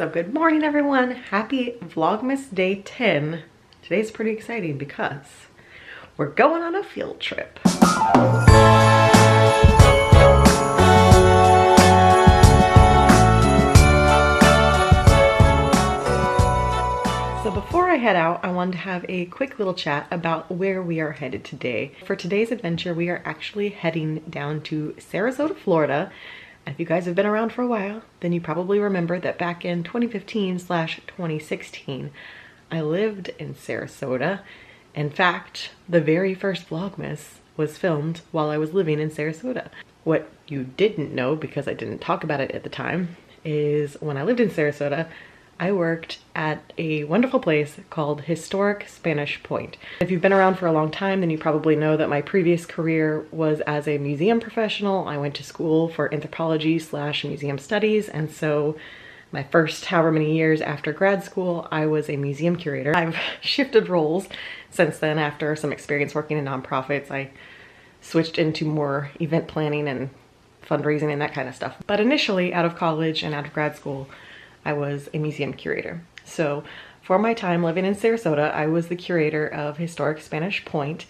So good morning everyone, happy Vlogmas day 10. Today's pretty exciting because we're going on a field trip. So before I head out, I wanted to have a quick little chat about where we are headed today. For today's adventure, we are actually heading down to Sarasota, Florida. If you guys have been around for a while, then you probably remember that back in 2015/2016, I lived in Sarasota. In fact, the very first Vlogmas was filmed while I was living in Sarasota. What you didn't know, because I didn't talk about it at the time, is when I lived in Sarasota, I worked at a wonderful place called Historic Spanish Point. If you've been around for a long time, then you probably know that my previous career was as a museum professional. I went to school for anthropology/museum studies, and so my first however many years after grad school, I was a museum curator. I've shifted roles since then. After some experience working in nonprofits, I switched into more event planning and fundraising and that kind of stuff. But initially, out of college and out of grad school, I was a museum curator. So for my time living in Sarasota, I was the curator of Historic Spanish Point,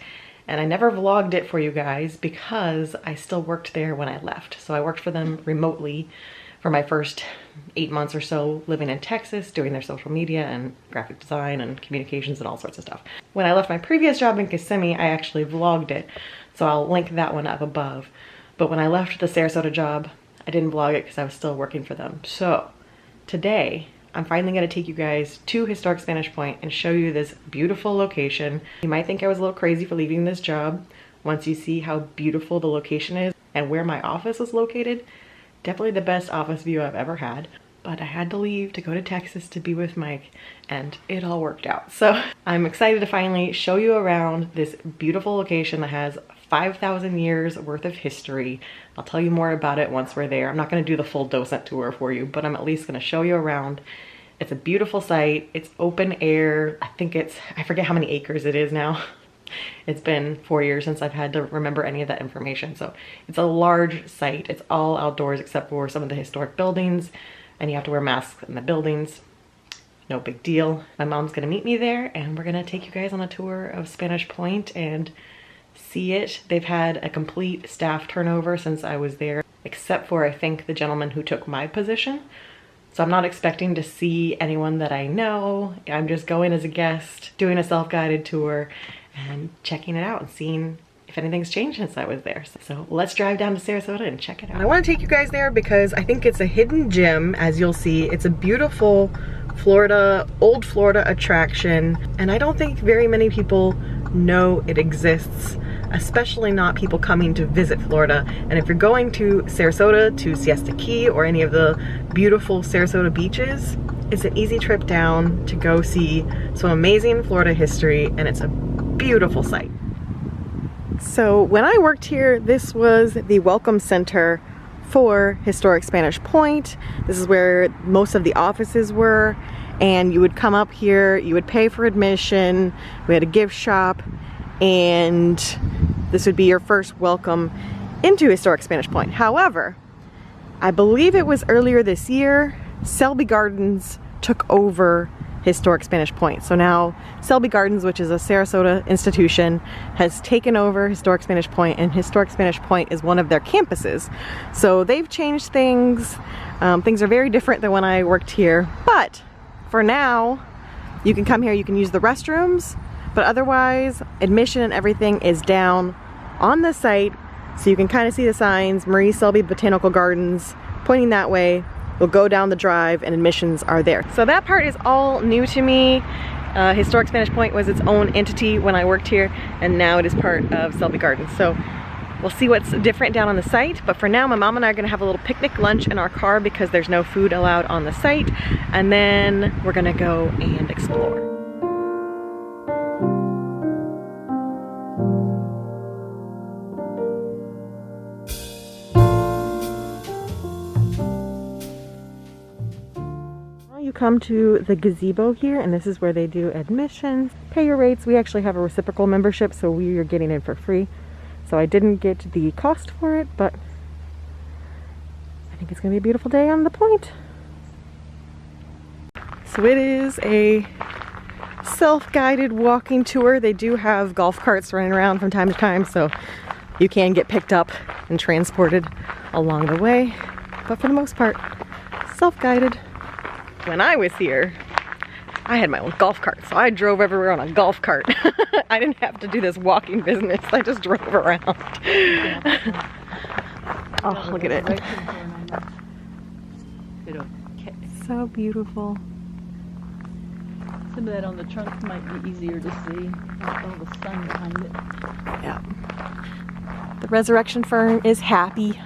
and I never vlogged it for you guys because I still worked there when I left. So I worked for them remotely for my first 8 months or so living in Texas, doing their social media and graphic design and communications and all sorts of stuff. When I left my previous job in Kissimmee, I actually vlogged it, so I'll link that one up above. But when I left the Sarasota job, I didn't vlog it because I was still working for them. So today, I'm finally going to take you guys to Historic Spanish Point and show you this beautiful location. You might think I was a little crazy for leaving this job once you see how beautiful the location is and where my office is located. Definitely the best office view I've ever had. But I had to leave to go to Texas to be with Mike, and it all worked out. So I'm excited to finally show you around this beautiful location that has 5,000 years worth of history. I'll tell you more about it once we're there. I'm not going to do the full docent tour for you, but I'm at least going to show you around. It's a beautiful site. It's open air. I forget how many acres it is now. It's been 4 years since I've had to remember any of that information. So it's a large site. It's all outdoors except for some of the historic buildings, and you have to wear masks in the buildings. No big deal. My mom's gonna meet me there, and we're gonna take you guys on a tour of Spanish Point and see it. They've had a complete staff turnover since I was there, except for I think the gentleman who took my position. So I'm not expecting to see anyone that I know. I'm just going as a guest, doing a self-guided tour and checking it out and seeing if anything's changed since I was there. So let's drive down to Sarasota and check it out. I want to take you guys there because I think it's a hidden gem, as you'll see. It's a beautiful old Florida attraction, and I don't think very many people know it exists, especially not people coming to visit Florida. And if you're going to Sarasota, to Siesta Key, or any of the beautiful Sarasota beaches, it's an easy trip down to go see some amazing Florida history, and it's a beautiful site. So when I worked here, this was the welcome center for Historic Spanish Point. This is where most of the offices were, and you would come up here, you would pay for admission, we had a gift shop, and this would be your first welcome into Historic Spanish Point. However, I believe it was earlier this year, Selby Gardens took over Historic Spanish Point. So now Selby Gardens, which is a Sarasota institution, has taken over Historic Spanish Point, and Historic Spanish Point is one of their campuses. So they've changed things. Things are very different than when I worked here. But for now, you can come here, you can use the restrooms, but otherwise admission and everything is down on the site. So you can kind of see the signs, Marie Selby Botanical Gardens, pointing that way. You'll go down the drive and admissions are there. So that part is all new to me. Historic Spanish Point was its own entity when I worked here, and now it is part of Selby Gardens. So we'll see what's different down on the site, but for now my mom and I are gonna have a little picnic lunch in our car because there's no food allowed on the site, and then we're gonna go and explore. Come to the gazebo here, and this is where they do admissions. Pay your rates. We actually have a reciprocal membership, so we are getting in for free. So I didn't get the cost for it, but I think it's gonna be a beautiful day on the point. So it is a self-guided walking tour. They do have golf carts running around from time to time, so you can get picked up and transported along the way. But for the most part, self-guided. When I was here, I had my own golf cart, so I drove everywhere on a golf cart. I didn't have to do this walking business. I just drove around. Oh, look at it. So beautiful. Some of that on the trunk might be easier to see with all the sun behind it. Yeah. The resurrection fern is happy.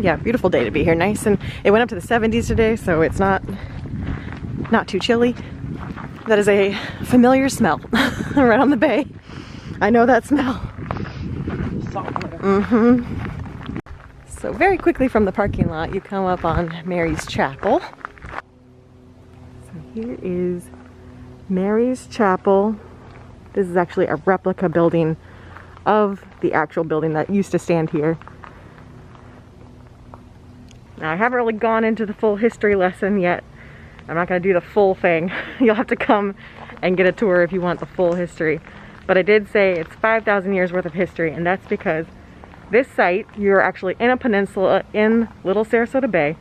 Yeah, beautiful day to be here. Nice, and it went up to the 70s today, so it's not too chilly. That is a familiar smell right on the bay. I know that smell. So very quickly from the parking lot, you come up on Mary's Chapel. So here is Mary's Chapel. This is actually a replica building of the actual building that used to stand here. Now, I haven't really gone into the full history lesson yet. I'm not going to do the full thing. You'll have to come and get a tour if you want the full history. But I did say it's 5,000 years worth of history, and that's because this site, you're actually in a peninsula in Little Sarasota Bay,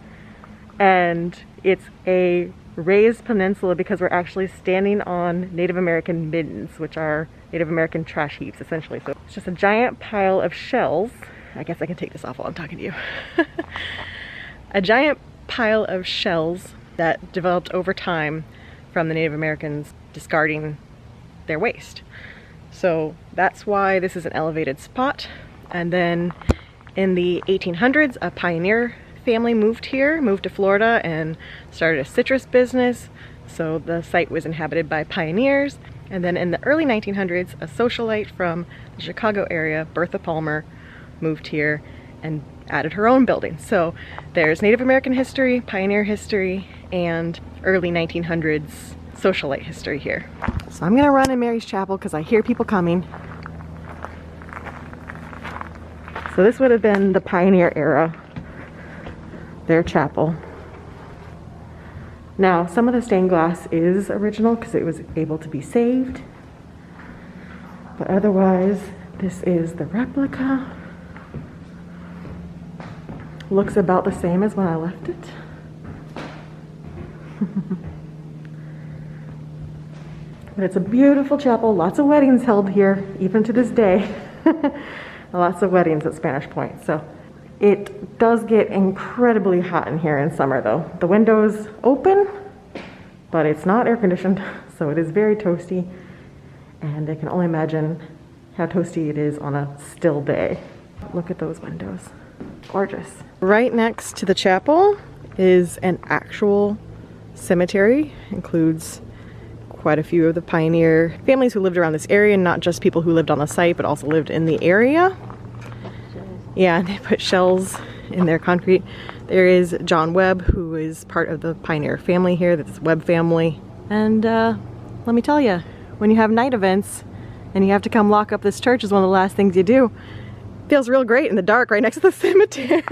and it's a raised peninsula because we're actually standing on Native American middens, which are Native American trash heaps, essentially. So it's just a giant pile of shells. I guess I can take this off while I'm talking to you. A giant pile of shells that developed over time from the Native Americans discarding their waste. So that's why this is an elevated spot. And then in the 1800s, a pioneer family moved to Florida and started a citrus business. So the site was inhabited by pioneers. And then in the early 1900s, a socialite from the Chicago area, Bertha Palmer, moved here and added her own building. So there's Native American history, pioneer history, and early 1900s socialite history here. So I'm gonna run in Mary's Chapel because I hear people coming. So this would have been the pioneer era, their chapel. Now, some of the stained glass is original because it was able to be saved, but otherwise this is the replica. Looks about the same as when I left it. But it's a beautiful chapel, lots of weddings held here, even to this day. Lots of weddings at Spanish Point. So it does get incredibly hot in here in summer though. The windows open, but it's not air conditioned, so it is very toasty. And I can only imagine how toasty it is on a still day. Look at those windows. Gorgeous. Right next to the chapel is an actual cemetery. Includes quite a few of the pioneer families who lived around this area, and not just people who lived on the site, but also lived in the area. Yeah, they put shells in their concrete. There is John Webb, who is part of the pioneer family here, that's Webb family. And let me tell you, when you have night events and you have to come lock up this church, is one of the last things you do. Feels real great in the dark right next to the cemetery.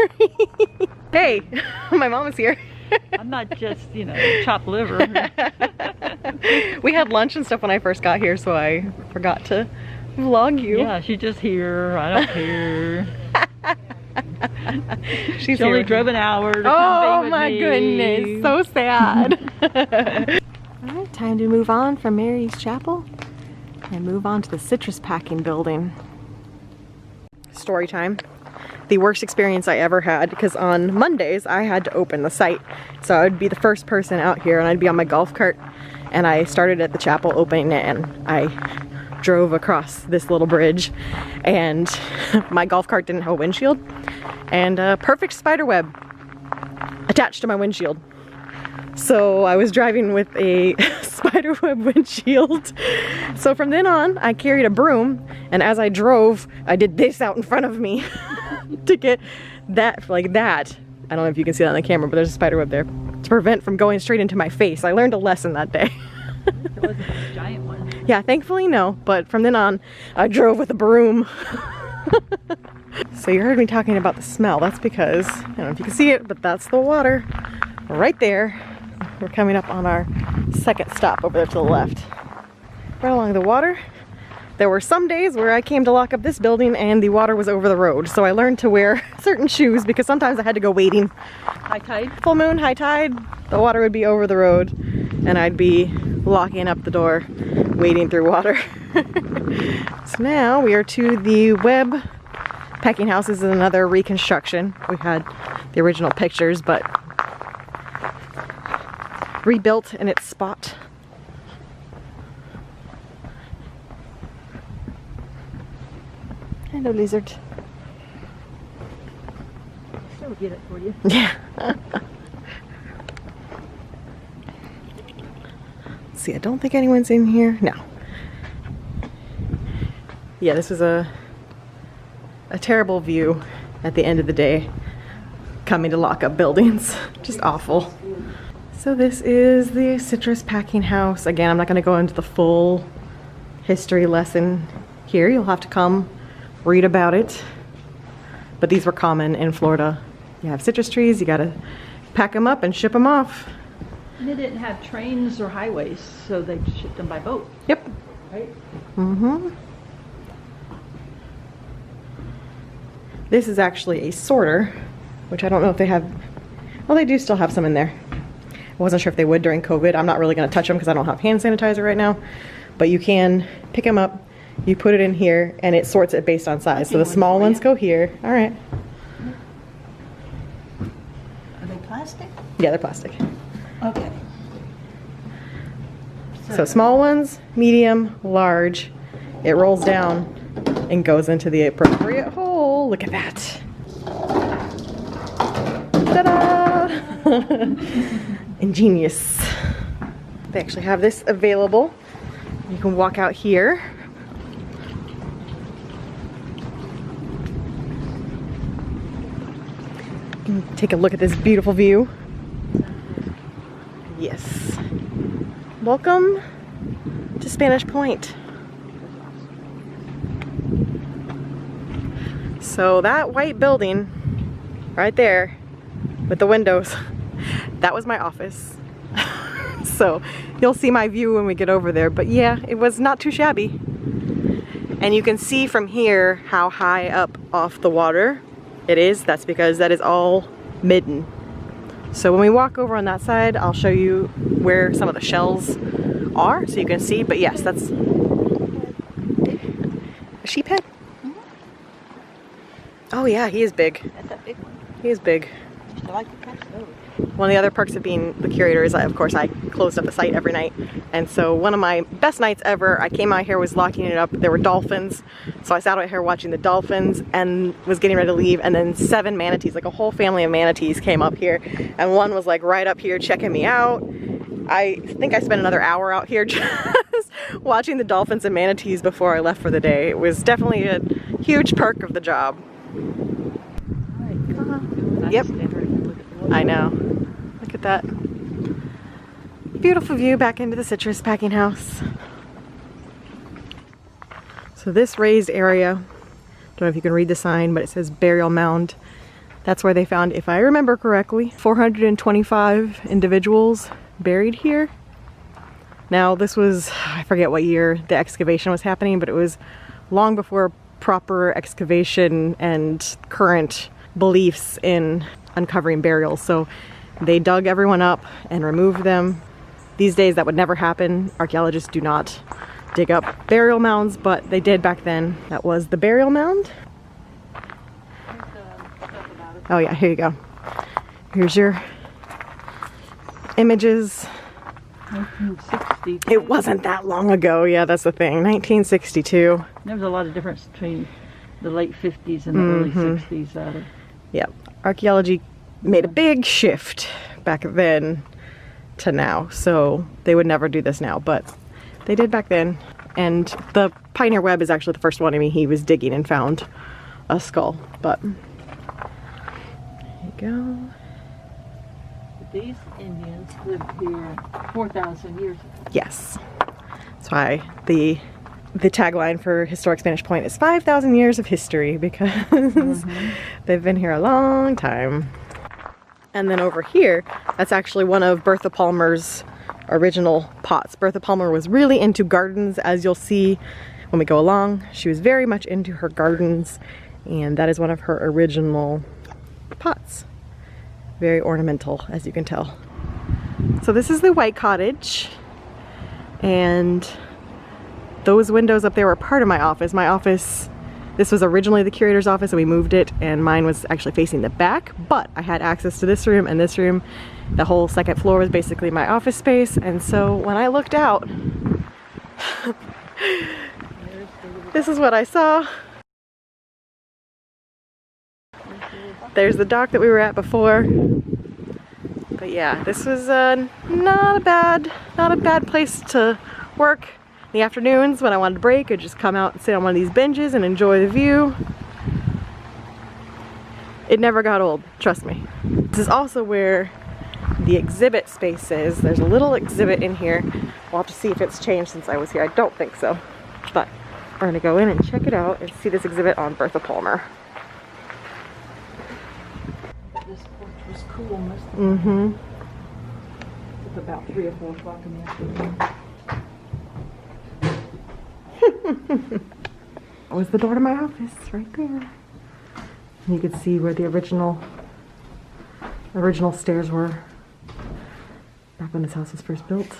Hey, my mom is here. I'm not just, you know, chopped liver. We had lunch and stuff when I first got here, so I forgot to vlog you. Yeah, she's just here. I don't care. She only drove an hour to come be with my me. Goodness, so sad. Alright, time to move on from Mary's Chapel and move on to the citrus packing building. Story time. The worst experience I ever had, because on Mondays I had to open the site. So I would be the first person out here and I'd be on my golf cart, and I started at the chapel opening it, and I drove across this little bridge, and my golf cart didn't have a windshield, and a perfect spider web attached to my windshield. So I was driving with a spiderweb windshield. So from then on, I carried a broom, and as I drove, I did this out in front of me to get that, like that. I don't know if you can see that on the camera, but there's a spiderweb there to prevent from going straight into my face. I learned a lesson that day. It wasn't a giant one. Yeah, thankfully no, but from then on, I drove with a broom. So you heard me talking about the smell. That's because, I don't know if you can see it, but that's the water right there. We're coming up on our second stop over there to the left. Right along the water. There were some days where I came to lock up this building and the water was over the road. So I learned to wear certain shoes because sometimes I had to go wading. High tide? Full moon, high tide, the water would be over the road and I'd be locking up the door, wading through water. So now we are to the Webb packing house. This is another reconstruction. We had the original pictures, but rebuilt in its spot. Hello, lizard. Sure, we'll get it for you. Yeah. Let's see, I don't think anyone's in here. No. Yeah, this was a terrible view at the end of the day, coming to lock up buildings. Just awful. So this is the citrus packing house. Again, I'm not going to go into the full history lesson here. You'll have to come read about it. But these were common in Florida. You have citrus trees, you got to pack them up and ship them off. And they didn't have trains or highways, so they shipped them by boat. Yep. Right? Mm-hmm. This is actually a sorter, which I don't know if they have. Well, they do still have some in there. I wasn't sure if they would during COVID. I'm not really going to touch them because I don't have hand sanitizer right now. But you can pick them up, you put it in here, and it sorts it based on size. So the small ones go here. All right. Are they plastic? Yeah, they're plastic. Okay. So small ones, medium, large. It rolls down and goes into the appropriate hole. Look at that. Ta-da! Ingenious. They actually have this available. You can walk out here. You can take a look at this beautiful view. Yes. Welcome to Spanish Point. So that white building right there with the windows, that was my office. So you'll see my view when we get over there, but yeah, it was not too shabby. And you can see from here how high up off the water it is. That's because that is all midden. So when we walk over on that side, I'll show you where some of the shells are so you can see, but yes, that's a sheephead. Oh yeah, he is big. That's a big one. He is big. I like to catch those. One of the other perks of being the curator is, of course, I closed up the site every night. And so one of my best nights ever, I came out here, was locking it up. There were dolphins. So I sat out here watching the dolphins and was getting ready to leave. And then 7 manatees, like a whole family of manatees came up here. And one was like right up here checking me out. I think I spent another hour out here just watching the dolphins and manatees before I left for the day. It was definitely a huge perk of the job. Yep. I know. Look at that. Beautiful view back into the citrus packing house. So this raised area, don't know if you can read the sign, but it says burial mound. That's where they found, if I remember correctly, 425 individuals buried here. Now this was, I forget what year the excavation was happening, but it was long before proper excavation and current beliefs in uncovering burials. So they dug everyone up and removed them. These days that would never happen. Archaeologists do not dig up burial mounds, but they did back then. That was the burial mound. Oh yeah, here you go. Here's your images. 1960. It wasn't that long ago. Yeah, that's the thing. 1962. There was a lot of difference between the late 50s and the early 60s. Yeah, archaeology made a big shift back then to now, so they would never do this now, but they did back then. And the Pioneer Webb is actually the first one. I mean, he was digging and found a skull, but there you go. These Indians lived here 4,000 years ago. Yes, that's why the the tagline for Historic Spanish Point is 5,000 years of history, because they've been here a long time. And then over here, that's actually one of Bertha Palmer's original pots. Bertha Palmer was really into gardens, as you'll see when we go along. She was very much into her gardens, and that is one of her original pots. Very ornamental, as you can tell. So this is the white cottage, and those windows up there were part of my office. My office, this was originally the curator's office, and we moved it, and mine was actually facing the back, but I had access to this room and this room. The whole second floor was basically my office space, and so when I looked out, this is what I saw. There's the dock that we were at before. But yeah, this was not a bad place to work in the afternoons when I wanted to break. I'd just come out and sit on one of these benches and enjoy the view. It never got old, trust me. This is also where the exhibit space is. There's a little exhibit in here. We'll have to see if it's changed since I was here. I don't think so. But we're gonna go in and check it out and see this exhibit on Bertha Palmer. This porch was cool. Mm-hmm. It's about 3 or 4 o'clock in the afternoon. That was the door to my office, right there. You could see where the original stairs were back when this house was first built.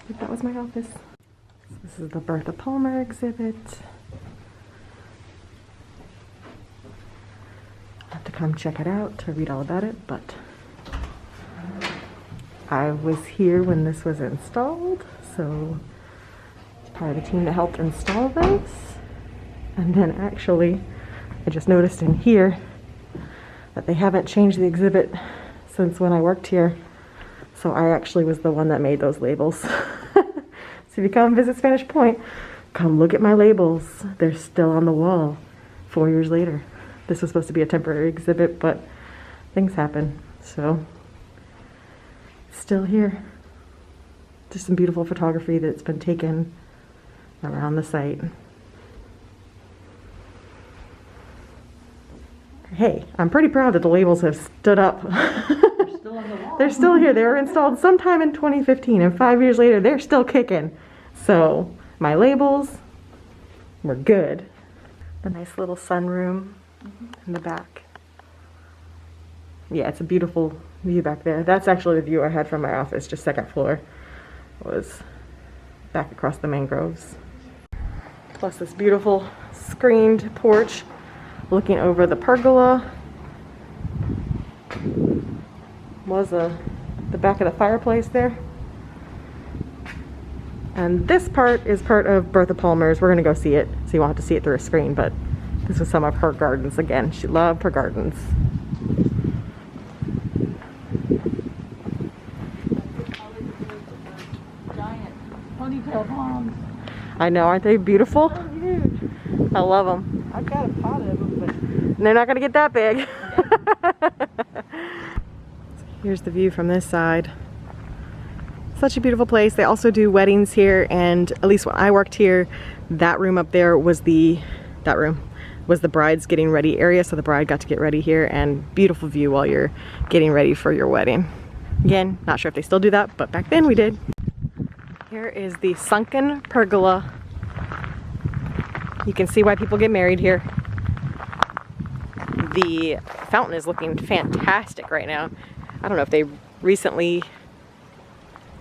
But that was my office. So this is the Bertha Palmer exhibit. I'll have to come check it out to read all about it, but I was here when this was installed, so it's part of the team that helped install this. And then actually, I just noticed in here that they haven't changed the exhibit since when I worked here. So I actually was the one that made those labels. So if you come visit Spanish Point, come look at my labels. They're still on the wall 4 years later. This was supposed to be a temporary exhibit, but things happen. So it's still here. Just some beautiful photography that's been taken around the site. Hey, I'm pretty proud that the labels have stood up. They're still on the wall. They're still here. They were installed sometime in 2015, and 5 years later, they're still kicking. So my labels were good. The nice little sunroom in the back. Yeah, it's a beautiful view back there. That's actually the view I had from my office, just second floor. Was back across the mangroves. Plus this beautiful screened porch looking over the pergola. Was the back of the fireplace there. And this part is part of Bertha Palmer's. We're gonna go see it, so you won't have to see it through a screen, but this was some of her gardens again. She loved her gardens. Giant ponytail palms. I know, aren't they beautiful? Oh, huge. I love them. I've got a pot of them, but They're not gonna get that big. Here's the view from this side. Such a beautiful place. They also do weddings here, and at least when I worked here, that room up there was the bride's getting ready area, so the bride got to get ready here, and beautiful view while you're getting ready for your wedding. Again, not sure if they still do that, but back then we did. Here is the sunken pergola. You can see why people get married here. The fountain is looking fantastic right now. I don't know if they recently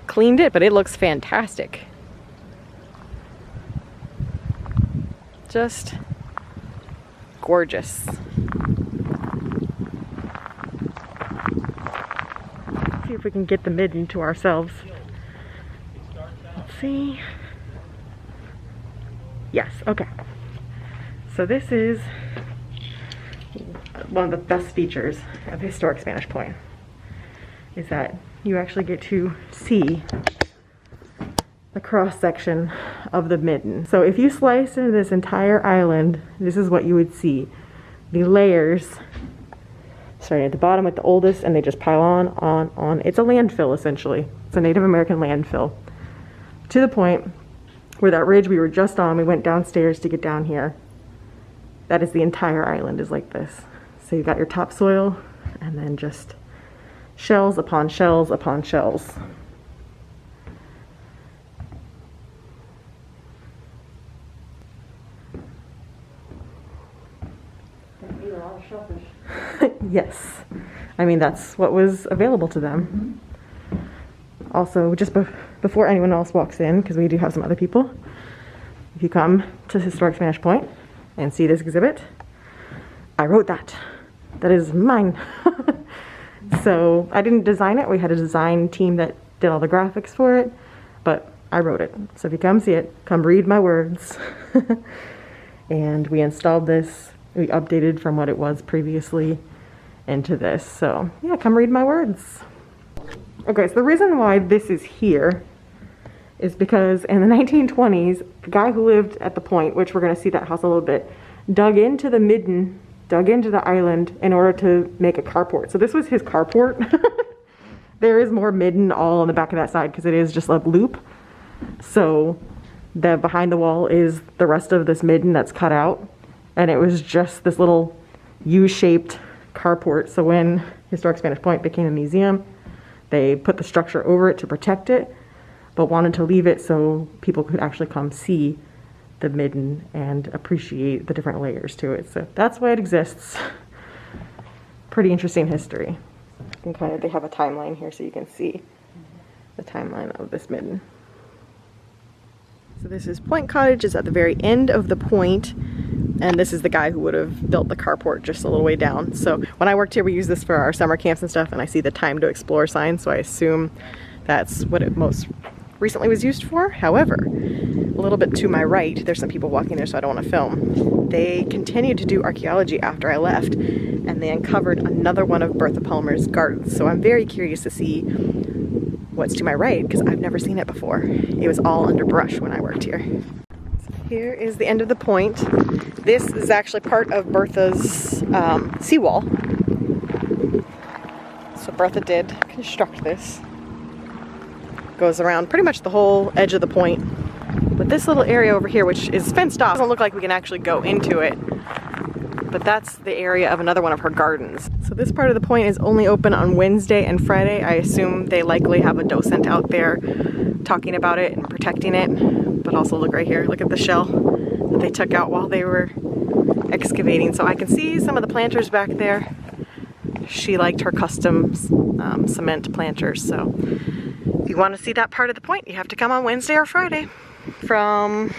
cleaned it, but it looks fantastic. Just gorgeous. Let's see if we can get the midden to ourselves. Let's see. Yes, okay. So this is one of the best features of Historic Spanish Point, is that you actually get to see the cross section of the midden. So if you slice into this entire island, this is what you would see. The layers starting at the bottom with the oldest, and they just pile on. It's a landfill essentially. It's a Native American landfill. To the point where that ridge we were just on, we went downstairs to get down here. That is the entire island is like this. So you've got your topsoil and then just shells upon shells upon shells. They eat a lot of shellfish. Yes. I mean, that's what was available to them. Also, just before anyone else walks in, because we do have some other people, if you come to Historic Spanish Point and see this exhibit, I wrote that. That is mine. So I didn't design it. We had a design team that did all the graphics for it, but I wrote it. So if you come see it, come read my words. And we installed this. We updated from what it was previously into this. So yeah, come read my words. Okay, so the reason why this is here is because in the 1920s, the guy who lived at the point, which we're going to see that house a little bit, dug into the midden, dug into the island in order to make a carport. So this was his carport. There is more midden all on the back of that side because it is just a loop. So the behind the wall is the rest of this midden that's cut out. And it was just this little U-shaped carport. So when Historic Spanish Point became a museum, they put the structure over it to protect it, but wanted to leave it so people could actually come see the midden and appreciate the different layers to it. So that's why it exists. Pretty interesting history. And kind of, they have a timeline here so you can see the timeline of this midden. So this is Point Cottage. It's at the very end of the point, and this is the guy who would have built the carport just a little way down. So when I worked here, we use this for our summer camps and stuff, and I see the time to explore sign, so I assume that's what it most recently was used for. However, a little bit to my right, there's some people walking there, so I don't want to film. They continued to do archaeology after I left, and they uncovered another one of Bertha Palmer's gardens. So I'm very curious to see what's to my right, because I've never seen it before. It was all under brush when I worked here. So here is the end of the point. This is actually part of Bertha's seawall. So Bertha did construct this. Goes around pretty much the whole edge of the point. But this little area over here, which is fenced off, doesn't look like we can actually go into it. But that's the area of another one of her gardens. So this part of the point is only open on Wednesday and Friday. I assume they likely have a docent out there talking about it and protecting it. But also look right here, look at the shell that they took out while they were excavating. So I can see some of the planters back there. She liked her custom cement planters. So if you want to see that part of the point, you have to come on Wednesday or Friday from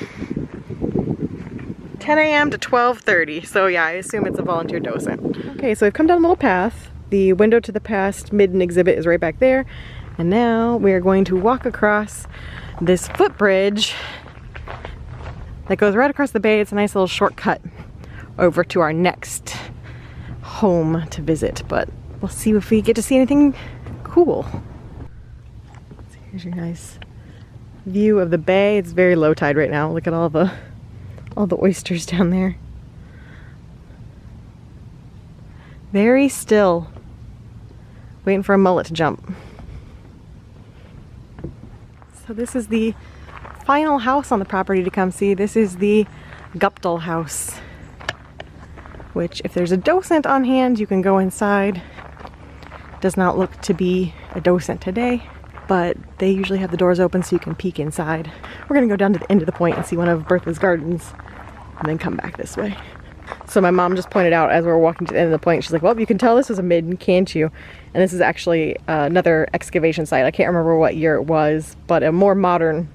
10 a.m. to 12:30. So yeah, I assume it's a volunteer docent. Okay, so we've come down a little path. The window to the past midden exhibit is right back there. And now we're going to walk across this footbridge that goes right across the bay. It's a nice little shortcut over to our next home to visit, but we'll see if we get to see anything cool. So here's your nice view of the bay. It's very low tide right now. Look at all the oysters down there. Very still. Waiting for a mullet to jump. So this is the final house on the property to come see. This is the Gupta House, which if there's a docent on hand, you can go inside. Does not look to be a docent today, but they usually have the doors open so you can peek inside. We're gonna go down to the end of the point and see one of Bertha's gardens and then come back this way. So my mom just pointed out as we were walking to the end of the point, she's like, well, you can tell this was a midden, can't you? And this is actually another excavation site. I can't remember what year it was, but a more modern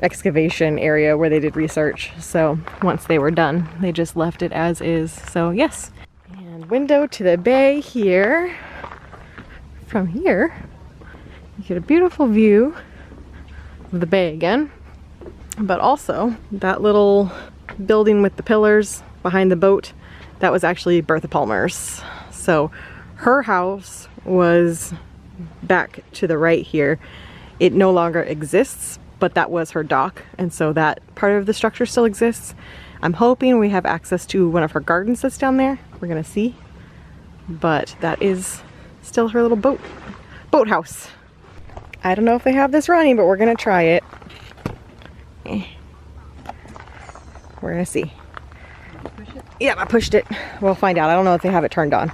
excavation area where they did research. So once they were done, they just left it as is. So yes. And window to the bay here. From here, you get a beautiful view of the bay again, but also that little building with the pillars behind the boat, that was actually Bertha Palmer's. So her house was back to the right here. It no longer exists, but that was her dock, and so that part of the structure still exists. I'm hoping we have access to one of her gardens that's down there. We're gonna see, but that is still her little boathouse. I don't know if they have this running, but we're gonna try it. We're gonna see. Push it? Yeah, I pushed it. We'll find out. I don't know if they have it turned on.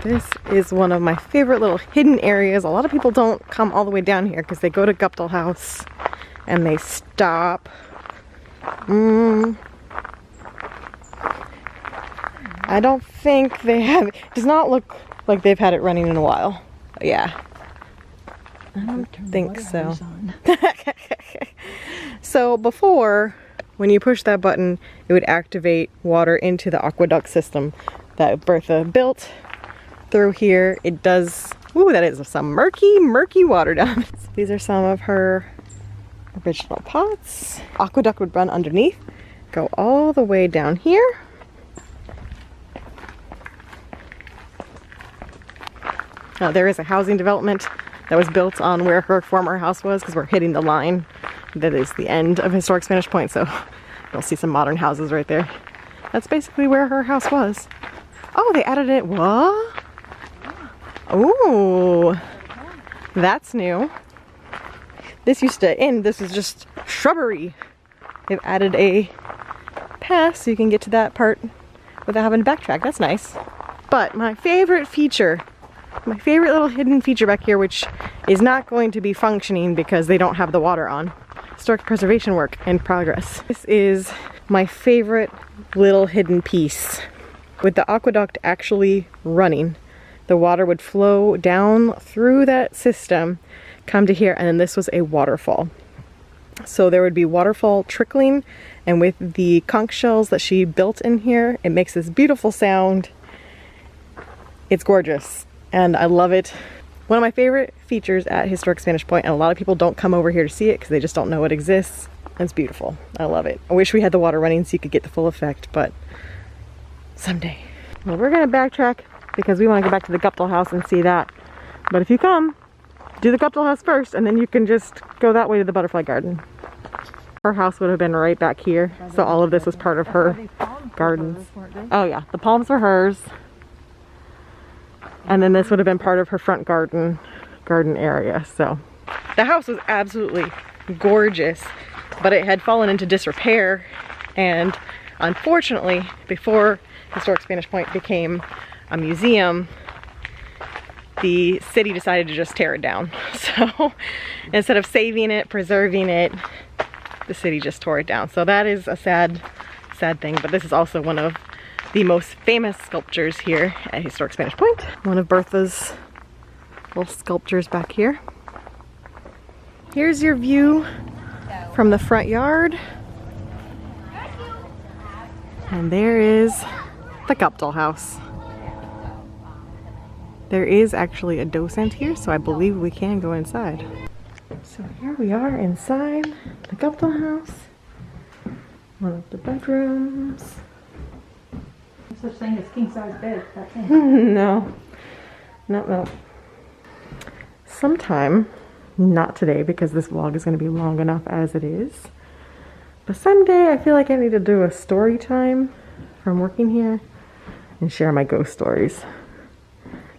This is one of my favorite little hidden areas. A lot of people don't come all the way down here because they go to Gupta House and they stop. I don't think they have, it does not look like they've had it running in a while. But yeah. I don't think so. So before, when you push that button, it would activate water into the aqueduct system that Bertha built through here. It does, ooh, that is some murky water down. So these are some of her original pots. Aqueduct would run underneath, go all the way down here. There is a housing development that was built on where her former house was, because we're hitting the line that is the end of historic Spanish Point, so you'll see some modern houses right there. That's basically where her house was. Oh, they added it. What? Oh, that's new. This used to end, this is just shrubbery. They've added a path so you can get to that part without having to backtrack. That's nice. But my favorite feature, my favorite little hidden feature back here, which is not going to be functioning because they don't have the water on. Historic preservation work in progress. This is my favorite little hidden piece. With the aqueduct actually running, the water would flow down through that system, come to here, and then this was a waterfall. So there would be waterfall trickling, and with the conch shells that she built in here, it makes this beautiful sound. It's gorgeous, and I love it. One of my favorite features at Historic Spanish Point, and a lot of people don't come over here to see it because they just don't know it exists. It's beautiful. I love it. I wish we had the water running so you could get the full effect, but someday. Well, we're gonna backtrack because we want to go back to the Gupta House and see that. But if you come, do the Gupta House first, and then you can just go that way to the butterfly garden. Her house would have been right back here, so all of this was part of her gardens. Oh yeah, the palms were hers. And then this would have been part of her front garden area. So the house was absolutely gorgeous, but it had fallen into disrepair, and unfortunately, before Historic Spanish Point became a museum, the city decided to just tear it down. So instead of saving it, preserving it, the city just tore it down. So that is a sad thing, but this is also one of the most famous sculptures here at Historic Spanish Point. One of Bertha's little sculptures back here. Here's your view from the front yard. And there is the Gupta House. There is actually a docent here, so I believe we can go inside. So here we are inside the Gupta House. One of the bedrooms. No such thing as king-size bed. No. Sometime, not today because this vlog is going to be long enough as it is, but someday I feel like I need to do a story time from working here and share my ghost stories,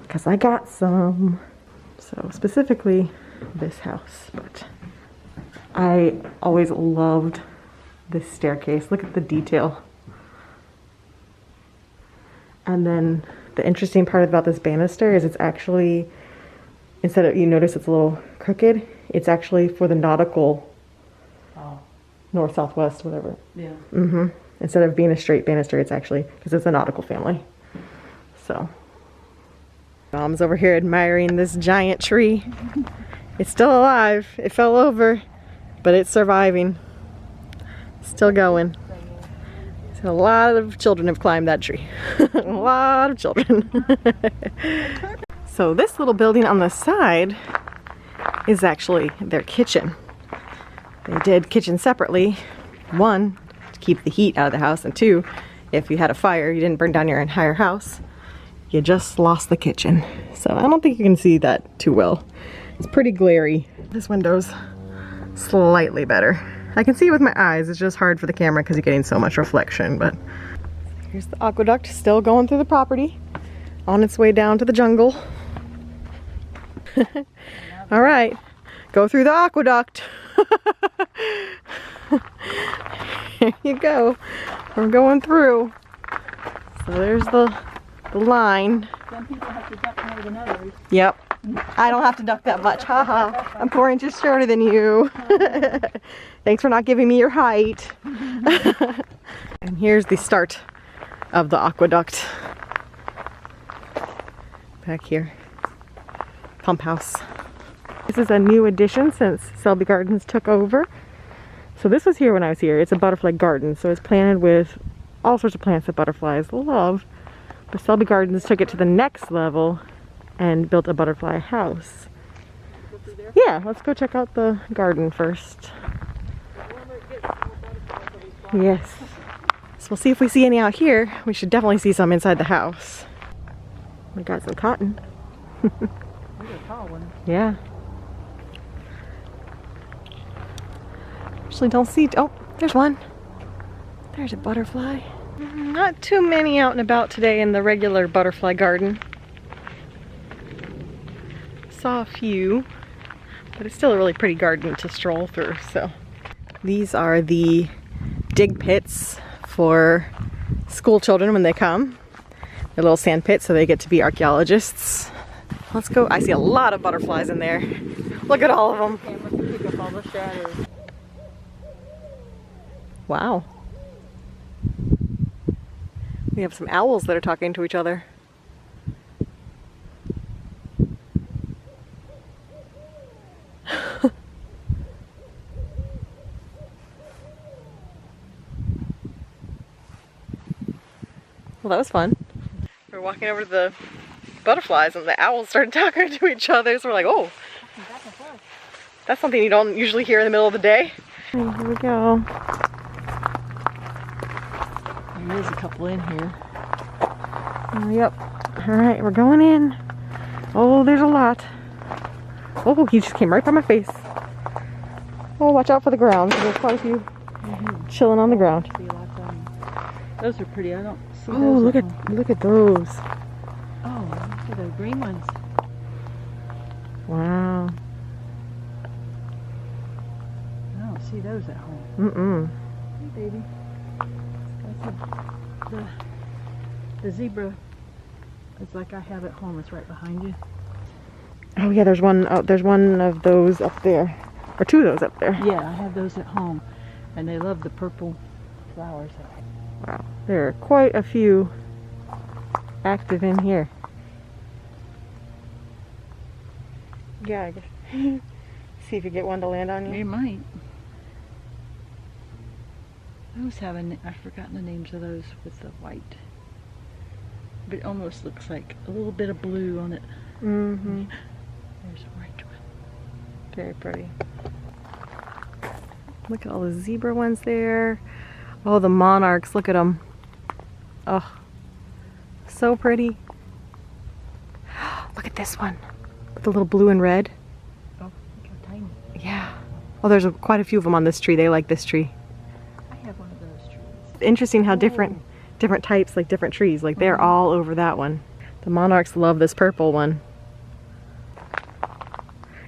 because I got some. So specifically this house, but I always loved this staircase. Look at the detail. And then the interesting part about this banister is it's actually, instead of, you notice it's a little crooked, it's actually for the nautical north, southwest, whatever. Yeah. Instead of being a straight banister, it's actually, because it's a nautical family. So, Mom's over here admiring this giant tree. It's still alive. It fell over, but it's surviving. Still going. A lot of children have climbed that tree. A lot of children. So this little building on the side is actually their kitchen. They did kitchen separately. One, to keep the heat out of the house, and two, if you had a fire, you didn't burn down your entire house. You just lost the kitchen. So I don't think you can see that too well. It's pretty glary. This window's slightly better. I can see it with my eyes, it's just hard for the camera because you're getting so much reflection, but here's the aqueduct still going through the property, on its way down to the jungle. All right, Go through the aqueduct. Here you go. We're going through. So there's the line. Some people have to duck more than others. Yep. I don't have to duck that much. Haha. I'm 4 inches shorter than you. Thanks for not giving me your height. And here's the start of the aqueduct. Back here. Pump house. This is a new addition since Selby Gardens took over. So this was here when I was here. It's a butterfly garden. So it's planted with all sorts of plants that butterflies love. But Selby Gardens took it to the next level and built a butterfly house. Yeah, let's go check out the garden first. Yes. So we'll see if we see any out here. We should definitely see some inside the house. We got some cotton. These are tall ones. Yeah. Actually don't see, oh, there's one. There's a butterfly. Not too many out and about today in the regular butterfly garden. Saw a few, but it's still a really pretty garden to stroll through, so. These are the dig pits for school children when they come. They're little sand pits, so they get to be archaeologists. Let's go. I see a lot of butterflies in there. Look at all of them. Camera can pick up all the shadows. Wow. We have some owls that are talking to each other. Well, that was fun. We were walking over to the butterflies and the owls started talking to each other, so we're like, oh, that's something you don't usually hear in the middle of the day. Here we go. There is a couple in here. Oh, yep. All right, we're going in. Oh, there's a lot. Oh, he just came right by my face. Oh, watch out for the ground. There's quite a few chilling on the ground. See lots of them. Those are pretty. I don't see those. Oh, look at those. Oh, look at the green ones. Wow. I don't see those at home. Mm-mm. Hey, baby. The zebra. It's like I have at home. It's right behind you. Oh yeah, there's one. Oh, there's one of those up there, or two of those up there. Yeah, I have those at home, and they love the purple flowers. Wow, there are quite a few active in here. Yeah, I guess. See if you get one to land on you. They might. Those have I've forgotten the names of those with the white. But it almost looks like a little bit of blue on it. Mm-hmm. There's an orange one. Very pretty. Look at all the zebra ones there. Oh, the monarchs, look at them. Oh, so pretty. Look at this one with the little blue and red. Oh, look how tiny. Yeah. Oh, there's quite a few of them on this tree. They like this tree. I have one of those trees. Interesting how different types, like different trees, like they're all over that one. The monarchs love this purple one.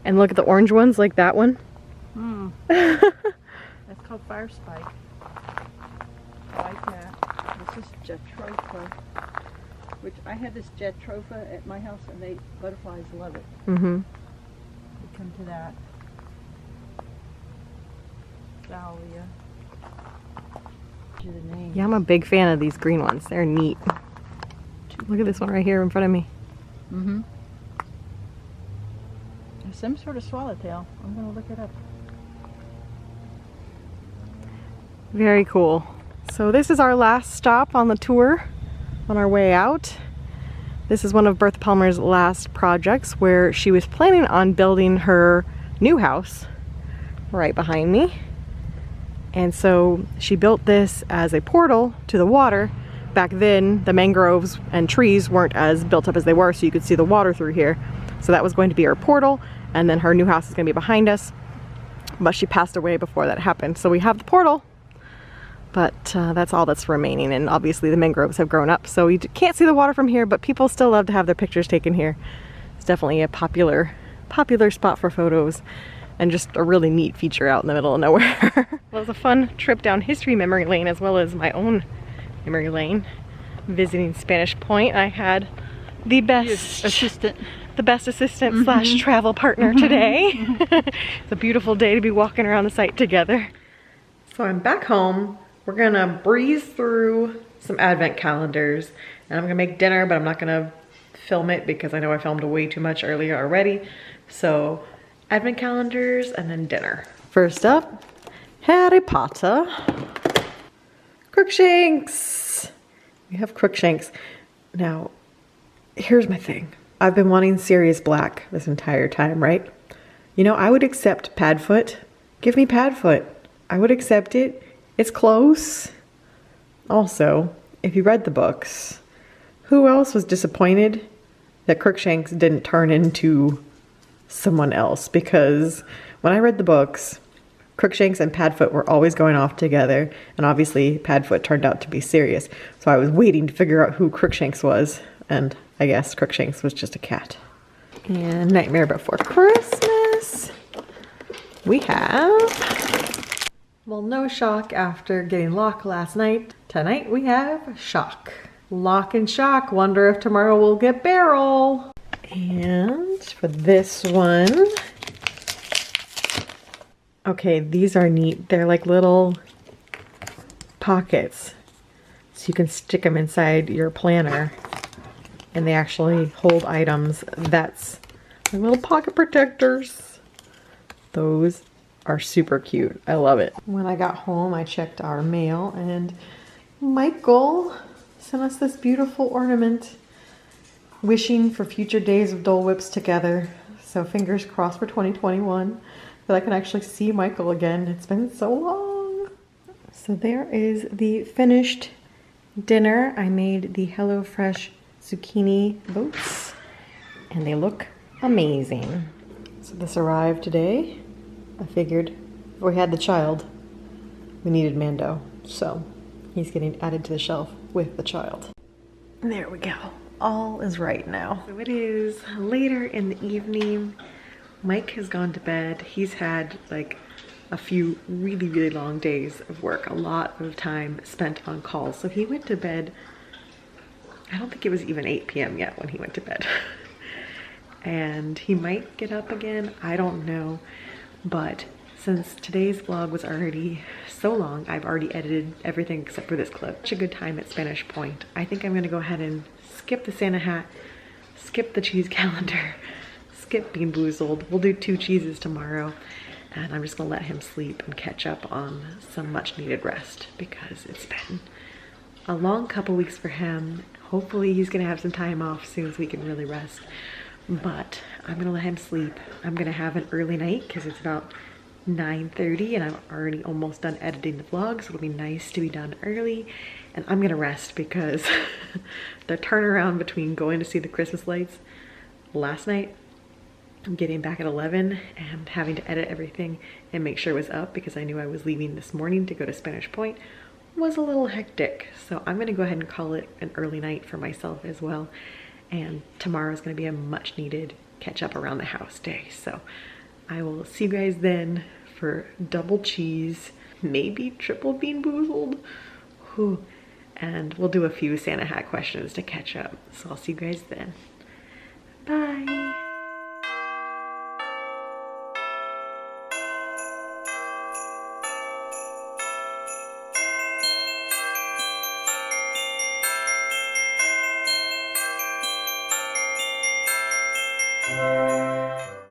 And look at the orange ones, like that one. Hmm. That's called fire spike. I like that. This is jatropha, which I have this jatropha at my house, and butterflies love it. Mm-hmm. We come to that. Dahlia. The name. Yeah, I'm a big fan of these green ones. They're neat. Look at this one right here in front of me. Mm-hmm. There's some sort of swallowtail. I'm gonna look it up. Very cool. So this is our last stop on the tour on our way out. This is one of Bertha Palmer's last projects where she was planning on building her new house right behind me. And so she built this as a portal to the water. Back then, the mangroves and trees weren't as built up as they were, so you could see the water through here. So that was going to be her portal, and then her new house is going to be behind us. But she passed away before that happened. So we have the portal, but that's all that's remaining. And obviously the mangroves have grown up, so you can't see the water from here, but people still love to have their pictures taken here. It's definitely a popular spot for photos. and just a really neat feature out in the middle of nowhere. Well, it was a fun trip down history memory lane as well as my own memory lane. Visiting Spanish Point, I had the best assistant slash travel partner today. It's a beautiful day to be walking around the site together. So I'm back home. We're gonna breeze through some advent calendars and I'm gonna make dinner, but I'm not gonna film it because I know I filmed way too much earlier already. So advent calendars and then dinner. First up, Harry Potter. Crookshanks. We have Crookshanks. Now, here's my thing. I've been wanting Sirius Black this entire time, right? You know, I would accept Padfoot. Give me Padfoot. I would accept it. It's close. Also, if you read the books, who else was disappointed that Crookshanks didn't turn into someone else? Because when I read the books, Crookshanks and Padfoot were always going off together, and obviously Padfoot turned out to be Sirius. So I was waiting to figure out who Crookshanks was, and I guess Crookshanks was just a cat. And Nightmare Before Christmas. We have, well, no shock after getting Lock last night. Tonight we have Shock. Lock and Shock. Wonder if tomorrow we'll get Barrel. And for this one, okay, these are neat. They're like little pockets, so you can stick them inside your planner, and they actually hold items. That's like little pocket protectors. Those are super cute. I love it. When I got home, I checked our mail, and Michael sent us this beautiful ornament, wishing for future days of Dole Whips together. So fingers crossed for 2021 that I can actually see Michael again. It's been so long. So there is the finished dinner. I made the HelloFresh zucchini boats, and they look amazing. So this arrived today. I figured if we had the child, we needed Mando. So he's getting added to the shelf with the child. There we go. All is right now. So it is later in the evening. Mike has gone to bed. He's had like a few really long days of work, a lot of time spent on calls. So he went to bed, I don't think it was even 8 p.m. yet when he went to bed. And he might get up again, I don't know. But since today's vlog was already so long, I've already edited everything except for this clip. Such a good time at Spanish Point. I think I'm gonna go ahead and skip the Santa hat, skip the cheese calendar, skip Bean Boozled. We'll do 2 cheeses tomorrow, and I'm just gonna let him sleep and catch up on some much needed rest because it's been a long couple weeks for him. Hopefully he's gonna have some time off soon so we can really rest. But I'm gonna let him sleep. I'm gonna have an early night because it's about 9:30 and I'm already almost done editing the vlog, so it'll be nice to be done early. And I'm gonna rest because the turnaround between going to see the Christmas lights last night, getting back at 11 and having to edit everything and make sure it was up because I knew I was leaving this morning to go to Spanish Point was a little hectic. So I'm gonna go ahead and call it an early night for myself as well. And tomorrow is going to be a much needed catch up around the house day. So I will see you guys then for double cheese, maybe triple Bean Boozled. Whew. And we'll do a few Santa hat questions to catch up. So I'll see you guys then. Bye.